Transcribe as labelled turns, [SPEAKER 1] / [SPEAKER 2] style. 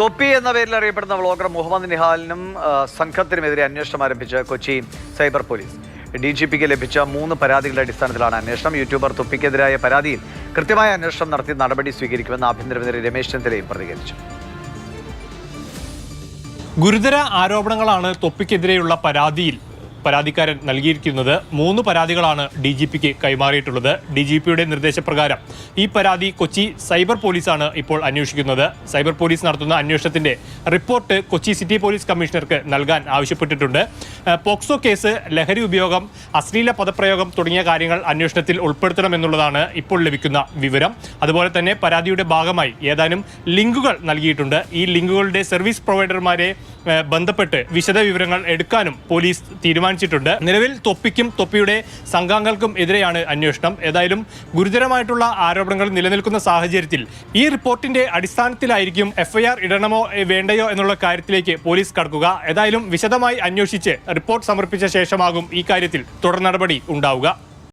[SPEAKER 1] തൊപ്പി എന്ന പേരിൽ അറിയപ്പെടുന്ന വ്ളോഗർ മുഹമ്മദ് നിഹാലിനും സംഘത്തിനുമെതിരെ അന്വേഷണം ആരംഭിച്ച കൊച്ചി സൈബർ പോലീസ്. DGPക്ക് ലഭിച്ച 3 പരാതികളുടെ അടിസ്ഥാനത്തിലാണ് അന്വേഷണം. യൂട്യൂബർ തൊപ്പിക്കെതിരായ പരാതിയിൽ കൃത്യമായ അന്വേഷണം നടത്തി നടപടി സ്വീകരിക്കുമെന്ന് ആഭ്യന്തരമന്ത്രി രമേശ് ചെന്നിത്തലയും പ്രതികരിച്ചു.
[SPEAKER 2] ഗുരുതര ആരോപണങ്ങളാണ് തൊപ്പിക്കെതിരെയുള്ള പരാതിക്കാരൻ നൽകിയിരിക്കുന്നത്. 3 പരാതികളാണ് DGPക്ക് കൈമാറിയിട്ടുള്ളത്. DGPയുടെ നിർദ്ദേശപ്രകാരം ഈ പരാതി കൊച്ചി സൈബർ പോലീസാണ് ഇപ്പോൾ അന്വേഷിക്കുന്നത്. സൈബർ പോലീസ് നടത്തുന്ന അന്വേഷണത്തിന്റെ റിപ്പോർട്ട് കൊച്ചി സിറ്റി പോലീസ് കമ്മീഷണർക്ക് നൽകാൻ ആവശ്യപ്പെട്ടിട്ടുണ്ട്. പോക്സോ കേസ്, ലഹരി ഉപയോഗം, അശ്ലീല പദപ്രയോഗം തുടങ്ങിയ കാര്യങ്ങൾ അന്വേഷണത്തിൽ ഉൾപ്പെടുത്തണമെന്നുള്ളതാണ് ഇപ്പോൾ ലഭിക്കുന്ന വിവരം. അതുപോലെ തന്നെ പരാതിയുടെ ഭാഗമായി ഏതാനും ലിങ്കുകൾ നൽകിയിട്ടുണ്ട്. ഈ ലിങ്കുകളുടെ സർവീസ് പ്രൊവൈഡർമാരെ ബന്ധപ്പെട്ട് വിശദ വിവരങ്ങൾ എടുക്കാനും പോലീസ് തീരുമാനിച്ചിട്ടുണ്ട്. നിലവിൽ തൊപ്പിക്കും തൊപ്പിയുടെ സംഘാംഗങ്ങൾക്കും എതിരെയാണ് അന്വേഷണം. ഏതായാലും ഗുരുതരമായിട്ടുള്ള ആരോപണങ്ങൾ നിലനിൽക്കുന്ന സാഹചര്യത്തിൽ ഈ റിപ്പോർട്ടിന്റെ അടിസ്ഥാനത്തിലായിരിക്കും FIR ഇടണമോ വേണ്ടയോ എന്നുള്ള കാര്യത്തിലേക്ക് പോലീസ് കടക്കുക. ഏതായാലും വിശദമായി അന്വേഷിച്ച് റിപ്പോർട്ട് സമർപ്പിച്ച ശേഷമാകും ഈ കാര്യത്തിൽ തുടർ നടപടി ഉണ്ടാവുക.